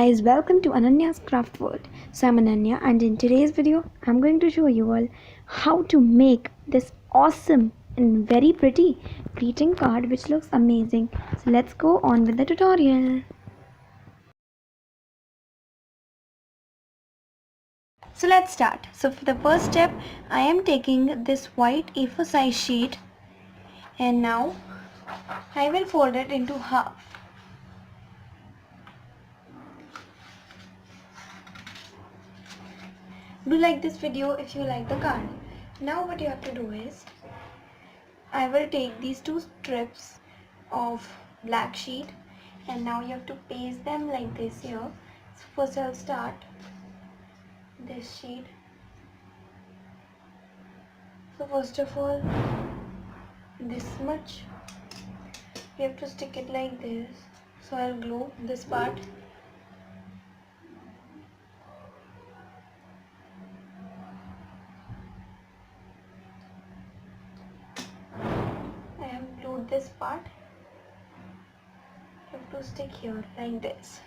guys, welcome to Ananya's Craft World. So I'm Ananya and in today's video I'm going to show you all how to make this awesome and very pretty greeting card which looks amazing. So let's go on with the tutorial. So let's start. So for the first step I am taking this white A4 size sheet and now I will fold it into half. Do like this video if you like the card. Now what you have to do is, I will take these two strips of black sheet and now you have to paste them like this here. So first I'll start this sheet. So first of all, this much. You have to stick it like this. So I'll glue this part. This part you have to stick here like this.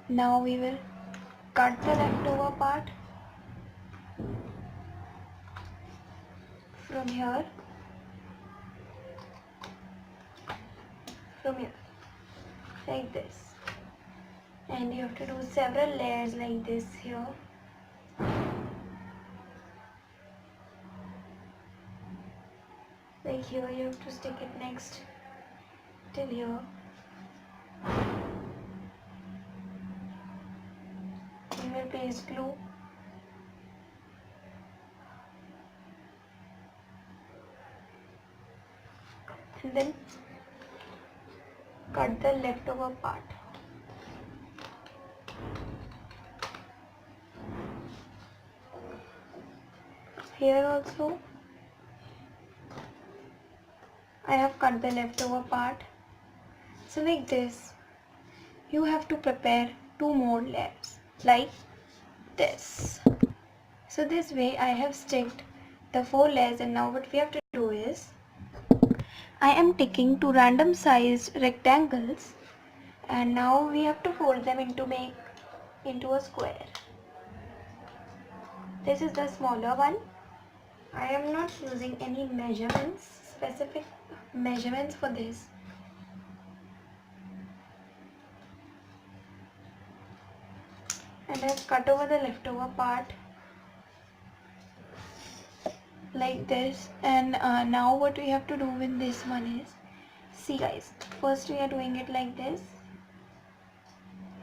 Now we will cut the leftover part from here, like this, and you have to do several layers like this here. Like here you have to stick it next till here. You will paste glue. And then cut the leftover part. Here also I have cut the leftover part. So like this, you have to prepare 2 more layers like this. So this way I have sticked the 4 layers, and now what we have to do is, I am taking 2 random sized rectangles and now we have to fold them into a square. This is the smaller one. I am not using any specific measurements for this. And I've cut over the leftover part like this. And now what we have to do with this one is, see guys, first we are doing it like this.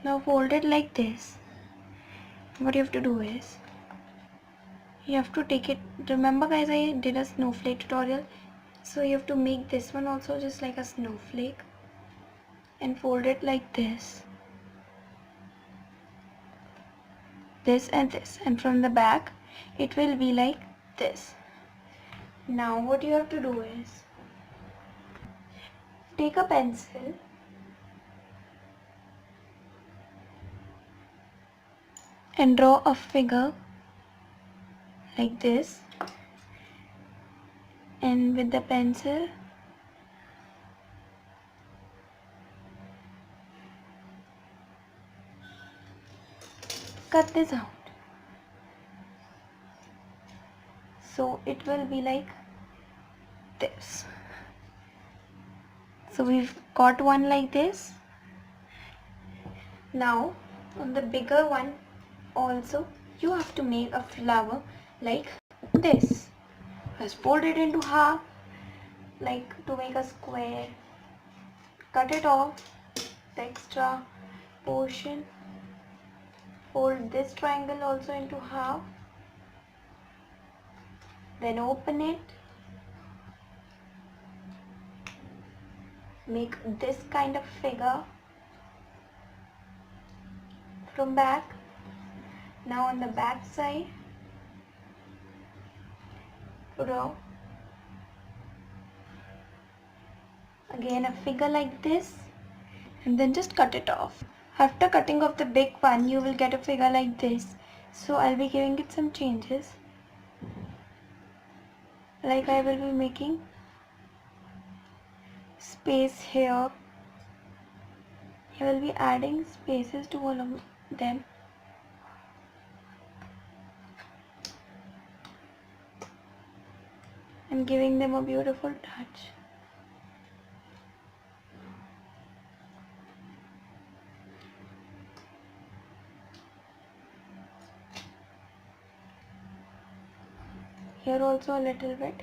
Now fold it like this. What you have to do is, you have to take it, remember guys, I did a snowflake tutorial, so you have to make this one also just like a snowflake and fold it like this, and from the back it will be like this. Now what you have to do is, take a pencil and draw a figure like this, and with the pencil cut this out. So it will be like this. So we've got one like this. Now on the bigger one also you have to make a flower like this. First fold it into half like to make a square. Cut it off, the extra portion. Fold this triangle also into half. Then open it. Make this kind of figure from back. Now on the back side, draw again a figure like this, and then just cut it off. After cutting off the big one, you will get a figure like this. So I'll be giving it some changes. Like I will be making space here, you will be adding spaces to all of them. And giving them a beautiful touch. Here also a little bit.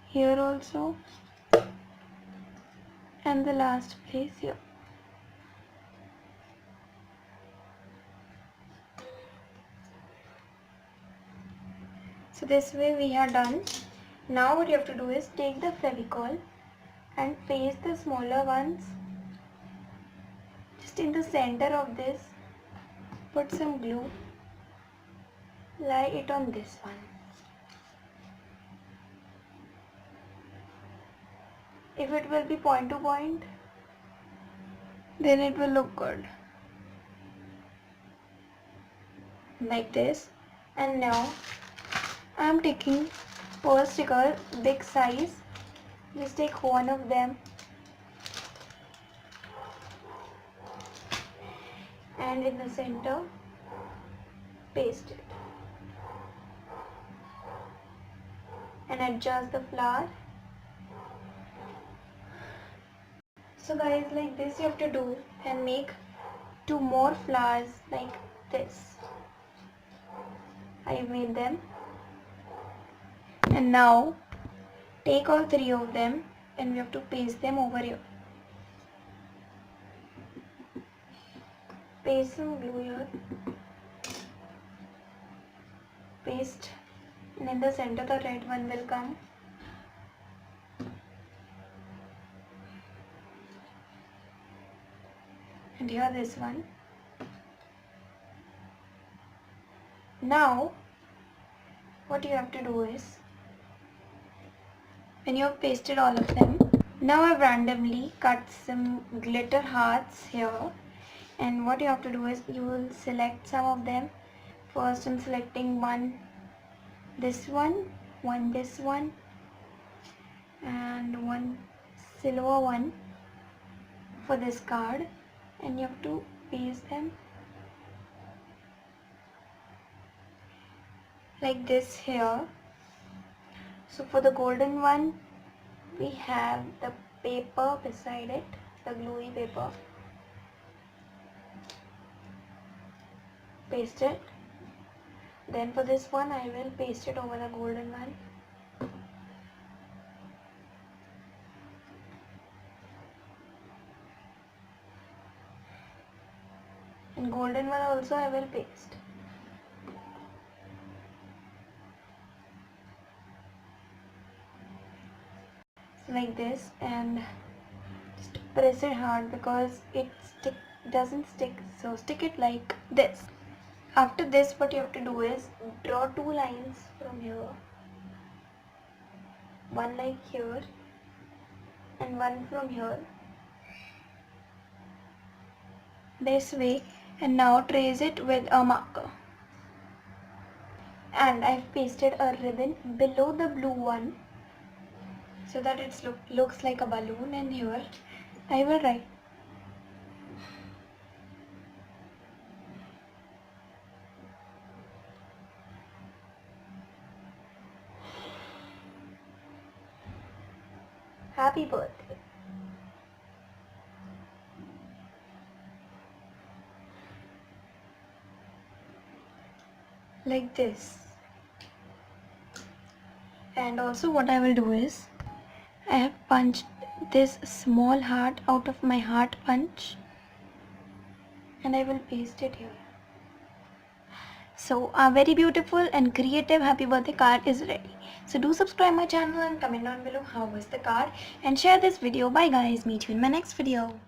Here also. And the last place here. So this way we are done. Now what you have to do is take the Fevicol and paste the smaller ones just in the center of this. Put some glue, lie it on this one. If it will be point to point, then it will look good. Like this. And now I am taking four sticker, big size. Just take one of them and in the center paste it and adjust the flower. So guys, like this you have to do and make two more flowers like this. I made them. And now take all three of them and we have to paste them over here. Paste some glue here. Paste, and in the center the red one will come. And here this one. Now what you have to do is, when you have pasted all of them, now I've randomly cut some glitter hearts here, and what you have to do is you will select some of them. First I'm selecting one this one this one, and one silver one for this card, and you have to paste them like this here. So for the golden one, we have the paper beside it, the gluey paper. Paste it. Then for this one, I will paste it over the golden one. And golden one also I will paste. Like this, and just press it hard because it doesn't stick, so stick it like this. After this, what you have to do is draw two lines from here, one like here and one from here, this way, and now trace it with a marker. And I've pasted a ribbon below the blue one so that it looks like a balloon, and here I will write Happy Birthday. Like this. And also what I will do is, I have punched this small heart out of my heart punch and I will paste it here. So a very beautiful and creative happy birthday card is ready. So do subscribe my channel and comment down below how was the card, and share this video. Bye guys, meet you in my next video.